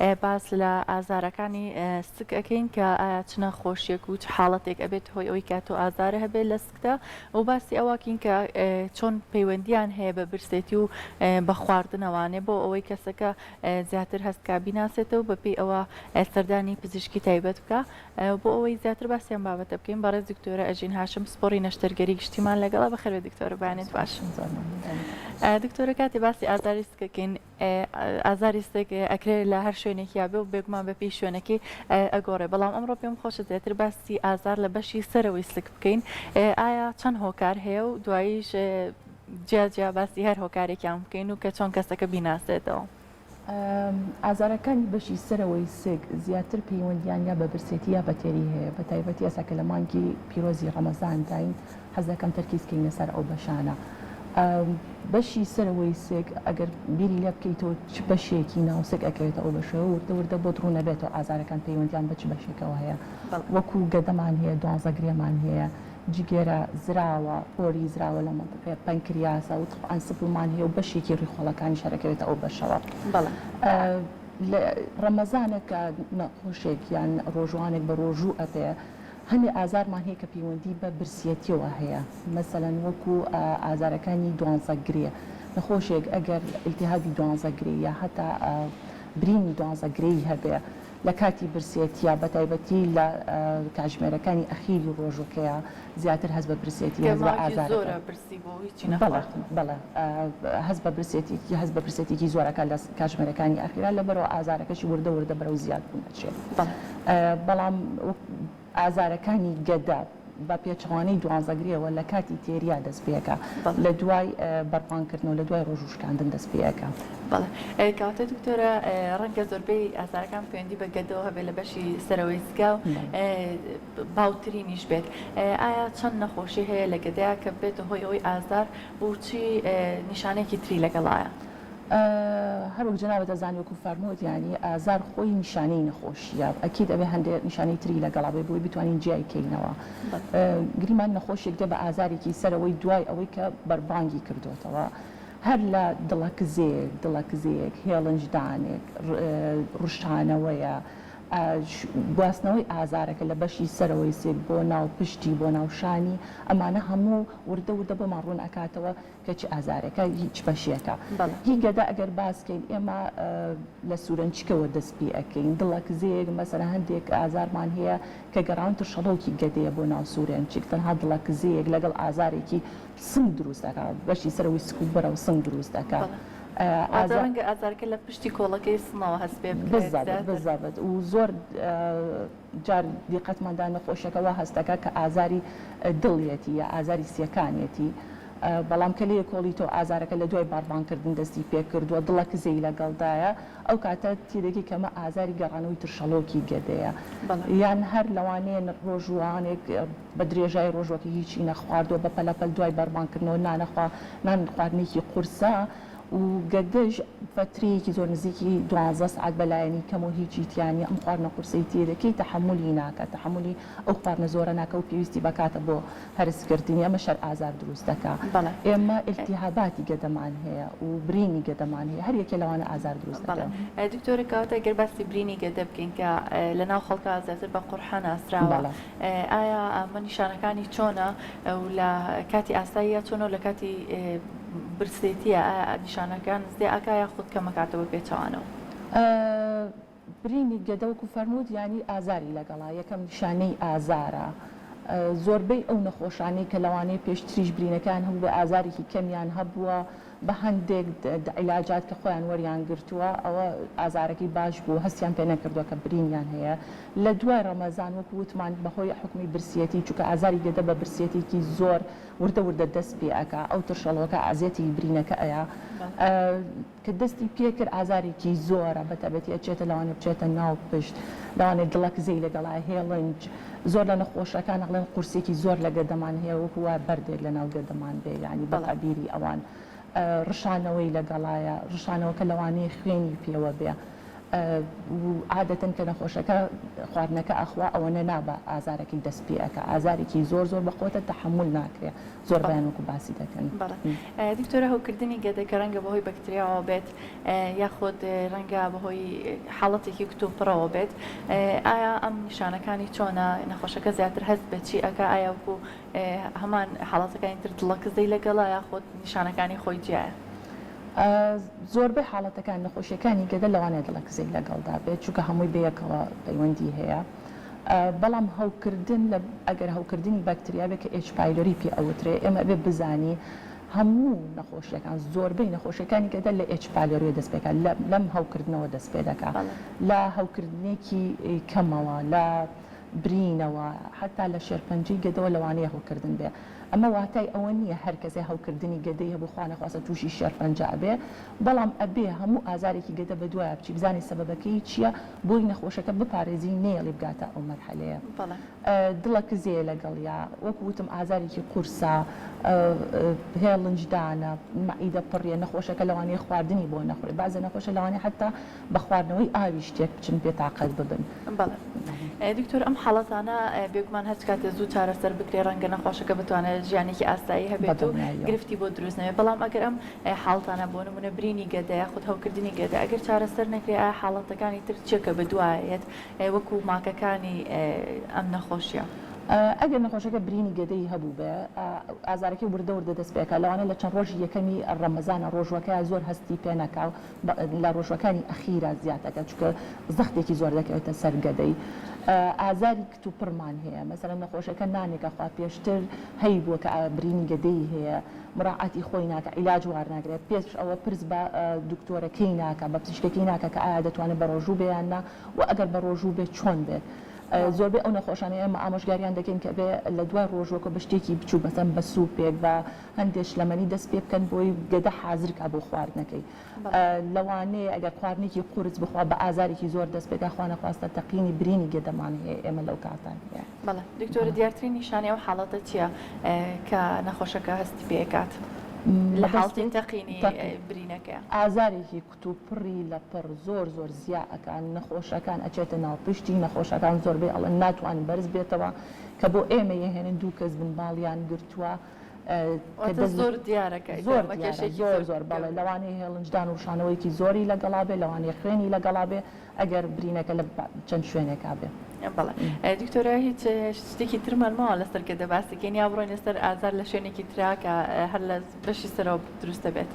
باس لە ئازارەکانی سک ئەەکەین کە ئایا چ نەخۆشیەک و چ حاڵەتێک ئەبێت هۆی ئەوی کات و ئازارە هەبێت لە سکدا و باسی ئەوەکین کە چۆن پەیوەندیان هەیە بە برسێتی و بە خواردنەوانێ بۆ ئەوەی کەسەکە زیاتر هەستکا بیناسێتەوە بەپێی ئەوە سەردانی پزیشکی تایبەت بکە بۆ ئەوەی زیاتر باسییان بابەتە بکەین بەڕێز دکتۆرە ئەژین هاشم سپۆری نەشتەرگەری گشتیمان لەگەڵا بەخێر دکتۆرە بانێت باشن دکتۆرە کاتی باسی ئازاری سکەکەین ئازاری سک ئەکرێت لە هەر شوێنێکی یابێ و بێگومان بەپی شوێنەکەی ئەگۆڕێ بەڵام ئەمڕۆ پێم خۆشە زیاتر باسی ئازار لە بەشی سەرەوەی سک بکەین ئایا چەند هۆکار هەیە و دواییش جیا باسی هەر هۆکارێکیان بکەین و کە چۆن کەسەکە بیناسێتەوە. ئازارەکانی بەشی سەرەوەی سک زیاتر پەیوەندیان یا بە برسێتی یا بەتێری هەیە بە تایبەتی ئێستا لە مانگی پیرۆزی ڕەمەزان داین حەز دەکەم تەرکیزکەین لەسەر ئەو بەشانە. بەشی سەرەوەی سێک ئەگەر بیری لێ بکەیتەوە چ بەشێکی ناوسێک ئەکەوێتە ئەو بەشەوە وردە بۆ دڕوو نەبێتەوە ئازارەکان پەیوەندیان بە چ بەشێکەوە هەیە وەکو گەدەمان هەیە دوانزەگرێمان هەیە جگێرە زراوە پۆری زراوە لە منطقەیە پەنکریاسە و ئەنسپڵمان هەیە و بەشێکی ڕیخۆڵەکانی شارەکەوێتە ئەو بەشەوە. ڕەمەزانێک نەخۆشێک یان ڕۆژوانێک بە ڕۆژوو ئەبێ هەندێ ئازارمان هەیە کە پەیوەندی بە برسیەتیەوە هەیە مەسەلەن وەکو ئازارەکانی دوانزەگرێ نەخۆشێک ئەگەر ئیلتیهابی دوانزەگرێ یا هەتا برینی دوانزەگرەی هەبێ لە کاتی برسێتیە بە تایبەتی لە کاتژمێرەکانی ئەخیری ڕۆژەکەیە زیاتر هەست بە برسێتی بەڵێ هەست بە برسێتێکی هەست بە برسێتێکی زۆرەکە لە کاتژمێرەکانی ئەخیرا لەبەرەوە ئازارەکەشی وردە بەرەو زیاد بوون دەچێت. بەڵام ئازارەکانی گەدە بە پێچوانەی دوانزەگرێەوە لە کاتی تێریا دەست پێەکە لە دوای بەرپانکردنەوە لە دوای ڕۆژوشکاندن دەست پێەکە. بەڵێ کاتە دکتۆرە ڕەنگە زۆربەی ئازارەکان پەیوەندی بە گەدەوە هەبێت لە بەشی سەرەوەی سکا و باوترینیش بێت ئایا چەند نەخۆشی هەیە لە گەدەیە کە بێتە هۆی ئەوەی ئازار و چی نیشانێکی تری لەگەڵایە؟ هەروەک جەنابەت دەزانانی وەکو فەرمووت ینی ئازار خۆی نیشانەی نەخۆشیە ئەکید ئەوێ هەندێک نیشانەی تری لەگەڵا بێ بۆی بتوانین جیای کەینەوە. گریمان نەخۆشێک دێ بە ئازارێکی سەرەوەی دوای ئەوەی کە بەربانگی کردوتەوە هەر لە دڵەکزەیەک هێڵنجدانێک ڕشانەوەیە گواستنەوەی ئازارەکە لە بەشی سەرەوەی سێک بۆ ناو پشتی بۆ ناوشانی ئەمانە هەموو وردە بۆمان ڕوون ئەکاتەوە کە چی ئازارەکە هیچ بەشیەکە هی گەدا ئەگەر باسکەین ئێمە لە سوورەنچکەوە دەست پێ ئەەکەین دڵەکزەیەک مەسەرە هەندێک ئازارمان هەیە کە گەڕانتر شەڵۆکی گەدەیە بۆ ناو سوورەنچێک تەنها دڵەکزەیەک لەگەڵ ئازارێکی سنگ دروست دەکات بەشی سەرەوەی سکوت بەرە و سنگ دروست دەکات. ئازارەنگە ئازارکە لە پشتی کۆڵەکەی سنەوە هەست پێ بزابێت و زۆر جار دیقەتماندا نەخۆشیەکەەوە هەستەکە کە ئازاری دڵیەتی یا ئازاری سیەکانێتی بەڵام کە لێ کۆڵی تۆ ئازارەکە لە دوای باڕبانکردن دەستی پێ کردووە دڵەکزەی لەگەڵدایە ئەو کاتە تێدەگی کەمە ئازاری گەڕانەوەی ترشەڵۆکی گەدەیە یان هەر لەوانەیە ڕۆژوانێک بە درێژای ڕۆژوەکە هیچی نەخواردووە بە پەلەپەل دوای بەربانکردنەوە نان خواردنێکی قورسە و گەدەژ فترەیەکی زۆر نزیکی 12 ساعت بەلایەنی کەم و هیچی تیانی ئەم خواردنە قورسەی تێدەکەی تەحملی ناکات تەحملی ئەو خواردنە زۆرە ناکە و پێویستی بەکاتە بۆ هەرسکردنی ئەمە شەر ئازار دروست دەکات. ئێمە ئیلتیهاباتی گەدەمان هەیە و برینی گەدەمان هەیە هەر یەکێ لەوانە ئازار دروست دەکات. دکتۆرە کەواتە گەر باسی برینی گەدە بکەین کە لە ناو خەڵکە زیاتر بە قورحان ئاسراوە ئایا ئەمە نیشانەکانی چۆنە و لە کاتی ئاساییە چۆنە و لە کاتی برسێتیە نیشانەکان زێ ئاکایە خودت کە مەکاتەوە پێچەوانەوە؟ برینی گەدەوەکو فەرمووت ینی ئازاری لەگەڵا یەکەم نیشانەی ئازارە زۆربەی ئەو نەخۆشانەی کە لەوانەیە پێشتریش برینەکان هەبوو بە ئازارێکی کەمیان هەبووە بە هەندێک عیلاجات کە خۆیان وەریان گرتووە ئەوە ئازارەکەی باش بوو هەستیان پێ نەکردووە کە برینیان هەیە لە دوای ڕەمەزان وەکو وتمان بەهۆی حکمی برسیەتی چونکە ئازاری گەدە بە برسیەتێکی زۆر وردە دەست پێ ئەکا ئەو ترشەڵۆکە ئازێتی برینەکە ئەیە کە دەستی پێکرد ئازارێکی زۆرە بەتەبەتی ئەچێتە لەوانێ بچێتە ناو پشت لەوانێت دڵەکزەی لەگەڵا هێڵنج زۆر لە نەخۆشەکان ئەڵێن قورسێکی زۆر لە گەدەمان هەیە وەکووە بەردێک لە ناو گەدەمان بێ ینی بەقەبیری ئەوان ڕشانەوەی لەگەڵایە ڕشانەوەکە لەوانەیە خوێنی پێوە بێ و عادەتەن کە نەخۆشەکە خواردنەکە ئەخوا ئەوەنە نابە ئازارێکی دەست پێەکە ئازارێکی زۆر بەخۆتە تەحمل ناکرێت زۆر بەیانوەکو باسی دەکەن. دکتۆرە هەوکردنی گەدەکە ڕەنگە بەهۆی بەکتریاوە بێت یاخود ڕەنگە بەهۆی حاڵەتێکی کتوپڕەوە بێت ئایا ئەم نیشانەکانی چۆنە نەخۆشەکە زیاتر هەست بە چی ئەکە ئایا وەکو هەمان حاڵەتەکانی تر دڵەکزەی لەگەڵا یاخود نیشانەکانی خۆی جیایە؟ زۆربەی حاڵەتەکان نەخۆشیەکانی گەدە لەوانەیە دڵەکزەی لەگەڵدا بێت چونکە هەمووی بەیەکەوە پەیوەندی هەیە. بەڵام هەوکردن ئەگەر هەوکردنی بەکتریا بێت کە H. pylori پێ ئەوترێ ئێمە بێ بزانی هەموو نەخۆشیەکان زۆربەی نەخۆشیەکانی گەدە لە H. pylori دەست پێکات لەم هەوکردنەوە دەست پێ دەکات لە هەوکردنێکی کەمەوە لە برینەوە حتا لە شێرپەنجەی گەدەوە لەوانەیە هەوکردن بێ. ئەمە واتای ئەوە نییە هەر کەسێ هەوکردنی گەدەی هەبوو خوا نەخواستە تووشی شێرپەنجە ئەبێ بەڵام ئەبێ هەموو ئازارێکی گەدە بە دوایە بچی بزانێ سەبەبەکەی چییە بۆی نەخۆشەکە بپارێزی نێڵی بگاتە ئەو مەرحەلەیە. دڵەکزێ لەگەڵیا وەکو وتم ئازارێکی قورسە هێڵنجدانە مەعیدە پڕیە نەخۆشەکە لەوانەیە خواردنی بۆ نەخورێ بازە نەخۆشە لەوانەیە حتا بە خواردنەوەی ئاوی شتێک بچن پێ تاقەت ببن. دکتۆر ئەم حاڵەتانە بێگومان هەچ کاتێ زوو چارەسەر بکرێ ڕەنگە نەخۆشەکە بتوانێت ژیانێکی ئاسایی هەبێت و گرفتی بۆ دروستنەوێت بەڵام ئەگەر ئەم حاڵتانە بۆ نمونە برینی گەدەیە خود هەوکردنی گەدە ئەگەر چارەسەر نەکرێ ئایا حاڵەتەکانی تر چێکە بەدوایەت وەکو ماکەکانی ئەم نەخۆشیە؟ ئەگەر نەخۆشەکە برینی گەدەی هەبوو بێ ئازارەکەی وردە وردە دەست پێکە لەوانە لە چەند ڕۆژی یەکەمی ڕەمەزانە ڕۆژوەکە زۆر هەستی پێ نەکاو لە ڕۆژوەکانی ئەخیرا زیاتەکە چونکە زەختێکی زۆر دەکەوێتە سەر گەدەی. ئازاری کتوپڕمان هەیە مەسەڵەن نەخۆشەکە نانێکە خوا پێشتر هەی بووە کە برینی گەدەی هەیە مراعاتی خۆی ناکە عیلاج وار ناگرێت پێش ئەوە پرس بە دکتۆرەکەی ناکە بە پزیشکەکەی ناکە کە ئایا دەتوانێت بە ڕۆژوو بێیاننا و ئەگەر بە ڕۆژوو بێت چۆن بێت. زۆربەی ئەو نەخۆشانەیە ئێمە ئامۆژگاریان دەکەین کە بێ لە دوای ڕۆژوەکە بە شتێکی بچوو بەسەم بە سوپێک بە هەندێک لەمەنی دەست پێ بکەن بۆی گەدە حازرکە بۆ خواردنەکەی. لەوانەیە ئەگەر خواردنێکی قورس بخوا بە ئازارێکی زۆر دەست پێدا خوا نەخواستە تەقینی برینی گەدەمان هەیە ئێمە لەو کاتان هەیە. بەڵێ دکتۆرە دیارترین نیشانەی ئەو حاڵەتە چییە کە نەخۆشەکە هەستی پێکات؟ لە حاڵەتی تەقینی برینەکە ئازارێکی کتوپڕی لە پڕ زۆر زیاکان نەخۆشەکان ئەچێتە ناوپشتی نەخۆشەکان زۆربەی ئەڵەن ناتوانن بەرز بێتەوە کە بۆ ئێمە هێنن دوو کەس بنباڵیان گرتووە زۆر دیارەکە زۆر بەڵێ لەوانەیە هێڵنجدان و شانەوەیکی زۆری لەگەڵا بێ لەوانەیە خوێنی لەگەڵا بێ ئەگەر برینەکە لە چەند شوێنێکا بێ. بەڵێ دکتۆرە هیچ شتێکی ترمانمەوە لەسەر گەدە باسیکەین یا بڕۆین لەسەر ئازار لە شوێنێکی تراکە هەر لە بەشی سەرەوە دروستە بێت؟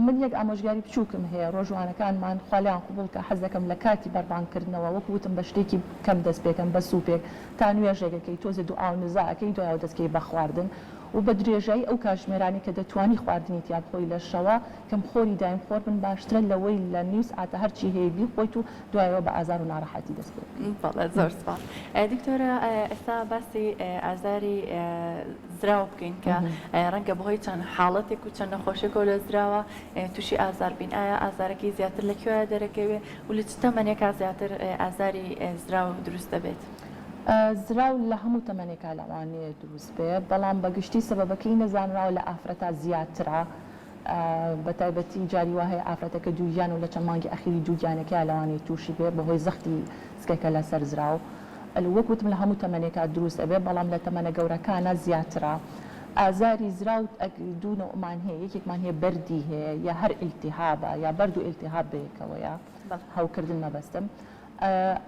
من یەک ئامۆژگاری بچووکم هەیە ڕۆژوانەکانمان خالیان قوبڵ کە حەز دەکەم لە کاتی بەربانکردنەوە وەکو وتم بە شتێکی کەم دەست پێکەم بە سوپێک تا نوێژێکەکەی تۆزە دوعا و نزاکەی دوایەوە دەستکەی بە خواردن و بە درێژایی ئەو کاتژمێرانی کە دەتوانی خواردنی تیا بخۆی لە شەوە کەم خۆری دایم خۆر بن باشترە لەوەی لە نیوس ئاتە هەرچی هەیە بیخۆیت و دوایەوە بە ئازار و ناڕەحەتی دەست پێ. بەڵێ زۆر سپاس. دکتۆرە ئێستا باسی ئازاری زراوە بکەین کە ڕەنگە بەهۆی چەند حاڵەتێک و چەند نەخۆشیێکەوە لە زراوە تووشی ئازار بین ئایا ئازارەکەی زیاتر لەکوێیە دەرەکەوێ و لە چ تەمەنێکا زیاتر ئازاری زراوە دروست دەبێت؟ زراو لە هەموو تەمەنێکا لەوانەیە دروست بێ بەڵام بەگشتی سەبەبەکەی نەزانراوە لە ئافرەتا زیاترە بە تایبەتی جاری وهەیە ئافرەتەکە دووگیان و لە چەند مانگی ئەخیری دووگیانەکە لەوانەیە تووشی بێ بەهۆی زەختی سکەکە لەسەر زراو وەکوتم لە هەموو تەمەنێکا دروست ئەبێ بەڵام لە تەمەنە گەورەکانە زیاترە. ئازاری زراو دوو نەوعمان هەیە یەکێکمان هەیە بەردی هەیە یا هەر ئیلتیهابە یا بەرد و ئیلتیهاب بەیەکەوەیە هەوکردن مەبەستم.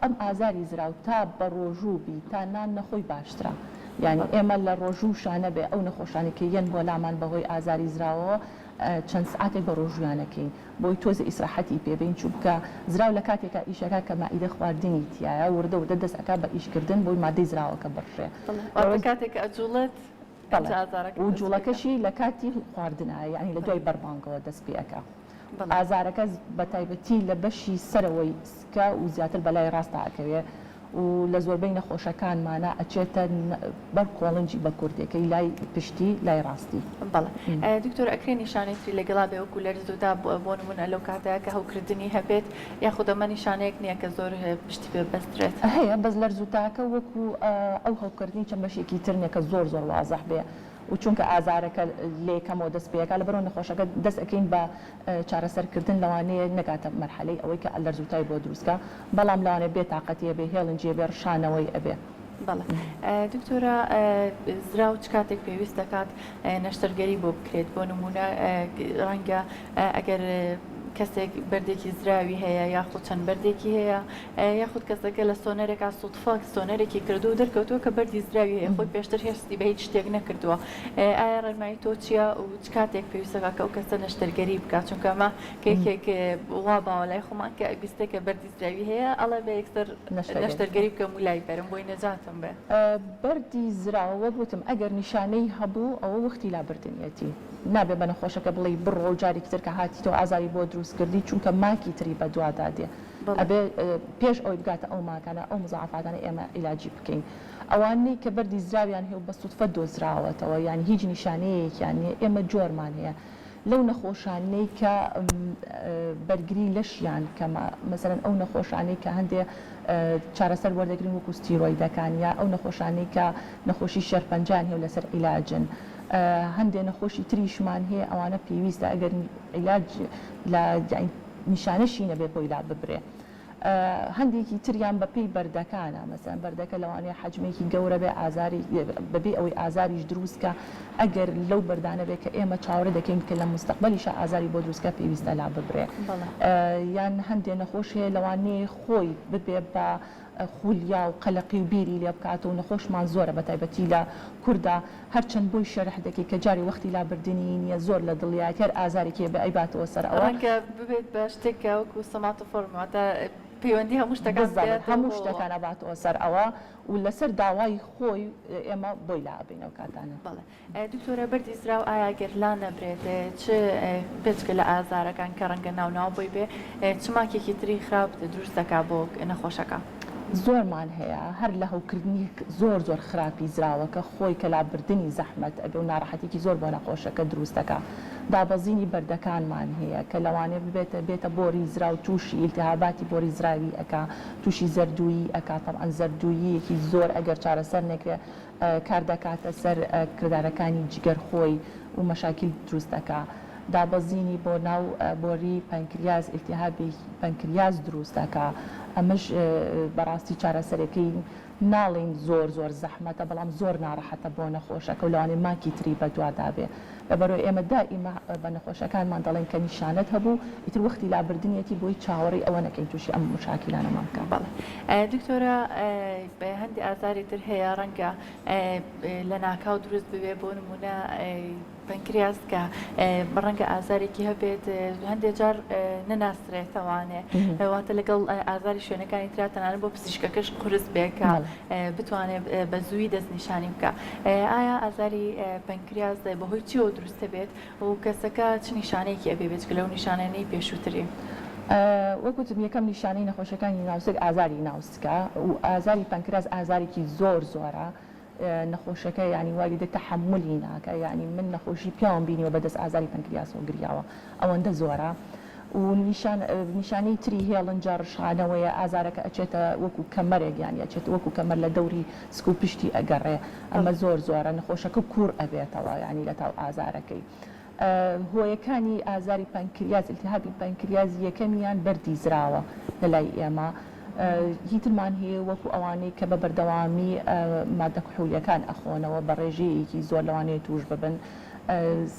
ئەم ئازاری زراو تا بە ڕۆژووبی تا نان نەخۆی باشترە یعنی ئێمە لە ڕۆژوو شانە بێ ئەو نەخۆشانێکی یەن بۆ لامان بەهۆی ئازاری زراوەوە چەند سعاتێک بە ڕۆژویانەکەین بۆی تۆزە ئیسراحەتی پێبین چوبکە زراو لە کاتێکە ئیشەکە کە مائیدە خواردنی تایە وردە وردە دەستەکە بە ئیشکردن بۆی مادەی زراوەکە بڕشێ کاتێک ئەجوڵێت و جوڵەکەشی لە کاتی خواردنە یعنی لە دوای بەربانگەوە دەست پێەکە. ئازارەکە بە تایبەتی لە بەشی سەرەوەی سکە و زیاتر بەلای ڕاستە ئەکەوێ و لە زۆربەی نەخۆشەکانمانە ئەچێتە بەر کۆڵنجی بە کوردەکەی لای پشتی لای ڕاستی. بەڵێ دکتۆر ئەکرێ نیشانێتی لەگەڵا بێ وەکو لەرزودا بۆ نمونە لەو کاتەیە کە هەوکردنی هەبێت یاخود ئەمە نیشانەیەک نییە کە زۆر پشتی پێ بەسترێت؟ هەیە بەس لەرزوتاکە وەکو ئەو هەوکردنی چەند بەشێکی ترنێکە زۆر وازەح بێ و چونکە ئازارەکە لێکەمەوە دەست پێەکە لە بەرەوە نەخۆشەکە دەست ئەەکەین بە چارەسەرکردن لەوانەیە نەگاتە مەرحەلەی ئەوەی کە ئەلەرزوتای بۆ دروستکە بەڵام لەوانەیە بێتاقەتیە بێ هێڵنجێ بێ ڕشانەوەی ئەبێ. بەڵێ دکتۆرە زرا و چ کاتێک پێویست دەکات نەشتەرگەری بۆ بکرێت بۆ نمونە ڕەنگە ئەگەر کەسێک بەردێکی زراوی هەیە یاخود چەند بەردێکی هەیە یاخود کەسەکە لە سۆنەرێکا سوتفاک سۆنەرێکی کردو و دەرکەوتووە کە بەردی زراوی هەیە خۆی پێشتر هێستی بە هیچ شتێک نەکردووە ئایا ڕێنمایی تۆ چییە و چ کاتێک پێویستەکە کە ئەو کەسە نەشتەرگەری بکات چونکە ئەمە کێکێک وا باوە لای خۆمان کە بیستێکە بەردی زراوی هەیە ئەڵێ بە یەکسەر نەشتەرگەری بکەم و لای بەرم بۆی نەجاتم بێ بەردی زراوە وەک گوتم ئەگەر نیشانەی هەبوو ئەوە وەختی لابردنیەتی نابێ بە نەخۆشەکە بڵێ بڕۆ و جارێکی تر کە هاتی تۆ ئازاری بۆ دروست کردی چونکە ماکی تری بە دووادادێ ئەبێ پێش ئەوی بگاتە ئەو ماکانە ئەو مزعفاتانە ئێمە عیلاجی بکەین ئەوانەی کە بەردی زراویان هەیە و بە سوتفە دۆزراوەتەوە یان هیچ نیشانەیەکیان ئێمە جۆرمان هەیە لەو نەخۆشانەی کە بەرگری لەشیان کەمە مەسەرەن ئەو نەخۆشانەی کە هەندێک چارەسەر وەردەگرن وەکو ستیرۆیدەکان یا ئەو نەخۆشانەی کە نەخۆشی شەرپەنجان هەیە و لەسەر عیلاجن هەندێک نەخۆشی تریشمان هەیە ئەوانە پێویستە ئەگەر عیلاج لە نیشانەشی نەبێ بۆی لا ببرێ هەندێکی تریان بەپێی بەردەکانە مەسەن بەردەکە لەوانەیە حەجمێکی گەورە بێ ئازاری بەبێ ئەوەی ئازاریش دروستکە ئەگەر لەو بەردانە بێت کە ئێمە چاوەڕێ دەکەین کە لە مستەقبەلیشە ئازاری بۆ دروستکە پێویستە لا ببرێ یان هەندێک نەخۆش هەیە لەوانەیە خۆی ببێ بە خولیا و قەلەقی و بیری لێ بکات و نەخۆشمان زۆرە بە تایبەتی لە کووردا هەرچەند بۆی شەرح دەکەی کە جاری وەختی لابردنی نییە زۆر لە دڵیات هەر ئازارێکی بە ئەیباتەوە سەر ئەوە ڕەنگە ببێت بە شتێکە وەکو سەمات و فۆرماتە پەیوەندی هەموو شتەکان هەموو شتەکان ئەباتەوە سەر ئەوە و لەسەر داوای خۆی ئێمە بۆی لابینەوە کاتانە. بەڵێ دکتۆرە بەردی زراو ئایا گەرلا نەبرێت چ بچکە لە ئازارەکان کە ڕەنگە ناوناو بۆی بێ چ ماکێکی تری خراپ دروست دەکات بۆ نەخۆشەکە؟ زۆرمان هەیە هەر لە هەوکردنی زۆر خراپی زراوەکە خۆی کە لابردنی زەحمەت ئەبێ و ناڕەحەتێکی زۆر بۆ نەخۆشەکە دروستەکە دابەزینی بەردەکانمان هەیە کە لەوانێ بێتە بۆری زرا و تووشی ئیلتیهاباتی بۆری زراوی ئەکا تووشی زەردوویی ئەکا تەبعەن زەردووییەکی زۆر ئەگەر چارەسەر نەکرێ کار دەکاتە سەر کردارەکانی جگەرخۆی و مەشاکیل دروست دەکا دابەزینی بۆ ناو بۆری پەنکریاز ئیلتیهابی پەنکریاز دروست دەکا ئەمەش بەڕاستی چارەسەرەکەی ناڵین زۆر زەحمەتە بەڵام زۆر ناڕەحەتە بۆ نەخۆشەکە و لەوانێ ماکی تری بە دووادابێ لەبەرەوەی ئێمە دائیمە بە نەخۆشەکانمان دەڵێن کە نیشانەت هەبوو ئیتر وەختی لابردنیەتی بۆی چاوەڕی ئەوە نەکەین تووشی ئەم مشاکلانەمان بکە. بەڵێ دکتۆرە هەندی ئازاری تر هەیە ڕەنگە لە ناکاو دروست ببێ بۆ نمونە پەنکریاز کە ڕەنگە ئازارێکی هەبێت هەندێک جار نەناسرێتەوانێ واتە لەگەڵ ئازاری شوێنەکانی ترا تەنانەت بۆ پزیشکەکەش قورس بێکە بتوانێت بە زووی دەستنیشانی بکە. ئایا ئازاری پەنکریاز بەهۆی چیەوە دروستە بێت و کەسەکە چ نیشانەیەکی ئەبێ بێت لەو نیشانانەی پێشووتری؟ وەکوتم یەکەم نیشانەی نەخۆشەکانی ناوسک ئازاری ناوسکە و ئازاری پەنکریاز ئازارێکی زۆرە نەخۆشەکە ینی وای دێت تەحملی ناکە ینی من نەخۆشی پیاوم بینیوە بەدەست ئازاری پەنکریاسەوە گریاوە ئەوەندە زۆرە و نیشانەی تری هێڵنجە ڕشانەوەیە ئازارەکە ئەچێتە وەکو کەمەرێک یانی ئەچێت وەکو کەمەر لە دەوری سک و پشتی ئەگەڕێ ئەمە زۆرە نەخۆشەکە کوور ئەبێتەوە ینی لە تاو ئازارەکەی. هۆیەکانی ئازاری پەنکریاز ئیلتیهابی پەنکریاز یەکەمیان بەردی زراوە لە لای ئێمە هیترمان هەیە وەکو ئەوانەی کە بە بەردەوامی مادە کحولیەکان ئەخۆنەوە بە ڕێژەیەکی زۆر لەوانەیە توش ببن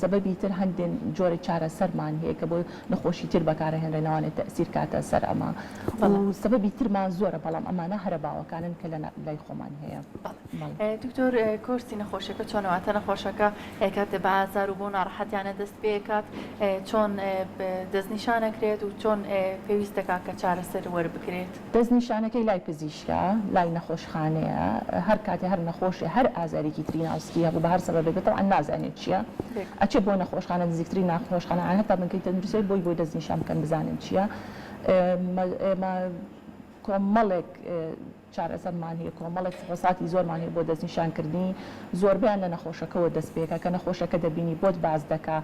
سببی تر هەندێک جۆرە چارەسەرمان هەیە کە بۆ نەخۆشی تر بەکارهێنرێنەوانێت تەئسیر کاتە سەر ئەمە و سببی ترمان زۆرە بەڵام ئەمانە هەرە باوەکانن کە لە لای خۆمان هەیە. دکتۆر کۆرسی نەخۆشەکە چۆنەواتە نەخۆشەکە کاتێ بە ئازار و بۆ ناڕەحەتیانە دەست پێکات چۆن دەستنیشانەکرێت و چۆن پێویست دەکات کە چارەسەر وەربگرێت؟ دەستنیشانەکەی لای پزیشکە لای نەخۆشخانەیە هەر کاتێ هەر نەخۆشی هەر ئازارێکی تری ناوسکی هەبوو بە هەر سەبەبێک بێتەوە نازانێت چییە ئەچێ بۆ نەخۆشخانە نزیکتری ناخۆشخانە هەتا بنکەی تەندروستی بۆی دەستنیشان بکەن بزانن چییە. ئێمە کۆمەڵێک چارەسەرمان هەیە کۆمەڵێک ڕساتی زۆرمان هەیە بۆ دەستنیشانکردنی زۆربیان لە نەخۆشەکەەوە دەست پێکە کە نەخۆشەکە دەبینی بۆت باز دەکا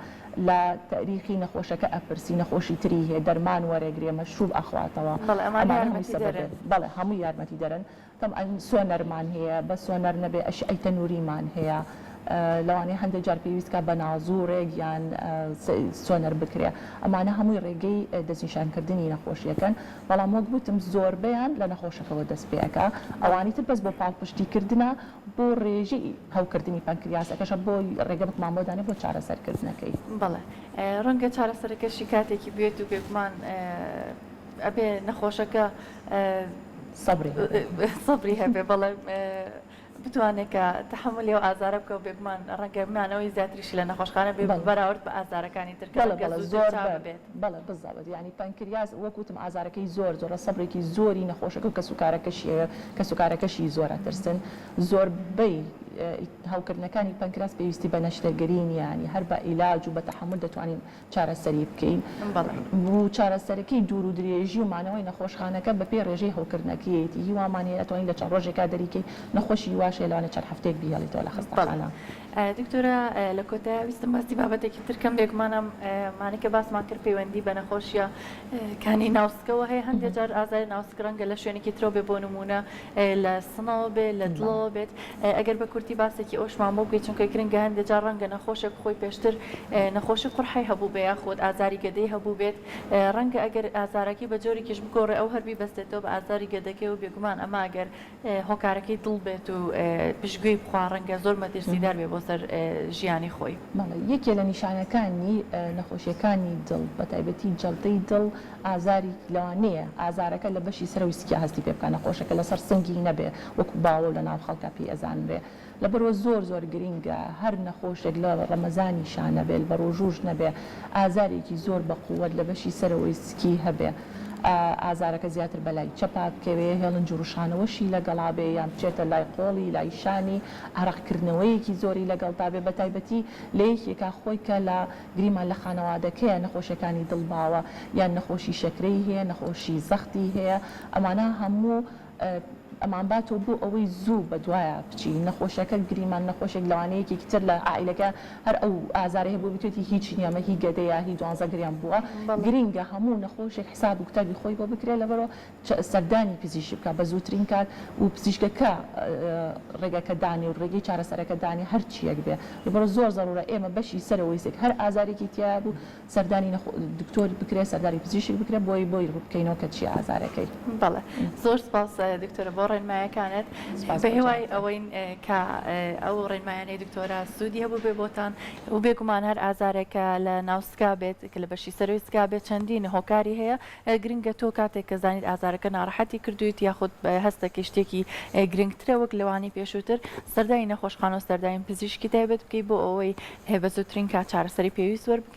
لە تاریخی نەخۆشەکە ئەپرسی نەخۆشی تری هەیە دەرمان وەرەگرێ مەشروب ئەخواتەوە بەڵێ هەموو یارمەتی دەرن تەم سۆنەرمان هەیە بە سۆنەر نەبێ ئەشعەی تەنووریمان هەیە لەوانەیە هەندێک جار پێویستکە بە نازوورێک یان سۆنەر بکرێ ئەمانە هەمووی ڕێگەی دەستنیشانکردنی نەخۆشیەکەن بەڵام وەک گوتم زۆربیان لە نەخۆشەکەەوە دەست پێەکە ئەوانی تر بەس بۆ پاڵپشتیکردنە بۆ ڕێژەی هەوکردنی پانکریاسەکەشە بۆ ڕێگە بکمامۆدانێ بۆ چارەسەرکردنەکەی بەڵێ ڕەنگە چارەسەرەکەشی کاتێکی بێت و بێگومان ئەبێ نەخۆشەکە سەبری هەبێ بەڵێ بتوانێت کە تحملی و ئازارە بکە و بێگومان ڕەنگەمانەوەی زیاتریشی لە نەخۆشخانە بێ بەراورد بە ئازارەکانی ترکە زۆر بێت بەڵێ بزەوت ینی پانکریاس وەکوتم ئازارەکەی زۆرە سەبرێکی زۆری نەخۆشەکە و کە سوکارەکەشی زۆرە ترسن زۆربەی هەوکردنەکانی پانکراس پێویستی بە نەشتەرگەرینیانی هەر بە ئیلاج و بە تەحمل دەتوانین چارەسەری بکەین و چارەسەرەکەی دوور و درێژی و مانەوەی نەخۆشخانەکە بە پێ ڕێژەی هەوکردنەکەیەتی هیوامانەیە ئەتوانین لە چەند ڕۆژێکا دەریکەی نەخۆشی واشێ لەوانە چەند هەفتێک بیهێڵێتەوە لە خستەخانە. دکتۆرە لە کۆتایی ویستم باسی بابەتێکی ترکەم بێگومانم مانێکە باسمان کرد پەیوەندی بە نەخۆشیە کانی ناوسکەوە هەیە هەندێک جار ئازاری ناوسک ڕەنگە لە شوێنێکی ترۆ بێ بۆ نمونە لە سنەوە بێت لە دڵەوە بێت ئەگەر بە کورتی باسێکی ئەوشمان بۆ بگەیت چونکە گرنگە هەندێک جار ڕەنگە نەخۆشێک خۆی پێشتر نەخۆشی قورحی هەبوو بێ یاخود ئازاری گەدەی هەبوو بێت ڕەنگە ئەگەر ئازارەکەی بە جۆرێکیش بگۆڕێ ئەو هەربی بەستێتەوە بە ئازاری گەدەکەی و بێگومان ئەمە ئەگەر هۆکارەکەی دڵ بێت و پشتگوێی بخوا ڕەنگە زۆر مەترسیدار بێ بۆ سەر ژیانی خۆی. یەکێ لە نیشانەکانی نەخۆشیەکانی دڵ بە تایبەتی جەڵتەی دڵ ئازاری لەوانەیە ئازارەکە لە بەشی سەرەویسکی هەستی پێ بکە نەخۆشەکە لەسەر سنگی نەبێ وەکو باوە لە ناو خەڵکە پێ ئەزان بێ لەبەرەوە زۆر گرینگە هەر نەخۆشێک لە ڕەمەزانی شانە بێت بە ڕۆژوش نەبێ ئازارێکی زۆر بەقووەت لە بەشی سەرەوەیسکی هەبێ ئازارەکە زیاتر بەلای چەپا بکەوێ هێڵن جوڕشانەوەشی لەگەڵا بێ یان بچێتە لای قۆڵی لای شانی عەرەقکردنەوەیەکی زۆری لەگەڵتا بێ بە تایبەتی لە یەکێکا خۆی کە لە گریمان لە خانەوادەکەیە نەخۆشیەکانی دڵباوە یان نەخۆشی شەکرەی هەیە نەخۆشی زەختی هەیە ئەمانە هەموو ئەمان باتەوە بۆ ئەوەی زوو بە دوایە بچی نەخۆشەکە گریمان نەخۆشێک لەوانەیەکی تر لە عائیلەکە هەر ئەو ئازارە هەیە بۆ بتوێتی هیچ نیامە هی گەدەیە هی 12 گریان بووە گرینگە هەموو نەخۆشێک حساب و کتابی خۆی بۆ بکرێ لەبەرەوە سەردانی پزیشکی بکە بە زووترین کات و پزیشکەکە ڕێگەکە دانی و ڕێگەی چارەسەرەکە دانی هەر چیەک بێ لەبەرەوە زۆر زەڕورە ئێمە بەشی سەرەوەیسێک هەر ئازارێکی تیا بوو سەردانی دکتۆر بکرێ سەردانی پزیشک بکرێ بۆی ڕووبکەینەوە کە چی ئازارەکەی. بەڵێ زۆر سپاس دکتۆرە بۆ ڕێنمایەکانت بە هێوای ئەوەی کە ئەو ڕێنمایانەی دکتۆرە سوودی هەبوو بێ بۆتان و بێگومان هەر ئازارێکە لە ناوسکا بێت کە لە بەشی سەرۆیسکا بێت چەندین هۆکاری هەیە گرنگە تۆ کاتێک کە زانیت ئازارەکە ناڕەحەتی کردویت یاخود هەستەکە شتێکی گرنگترە وەک لەوانی پێشووتر سەردانی نەخۆشخانە و سەردانی پزیشکی تایبەت بکەی بۆ ئەوەی هێ بە زووترین کات چارەسەری پێویست وەربگریت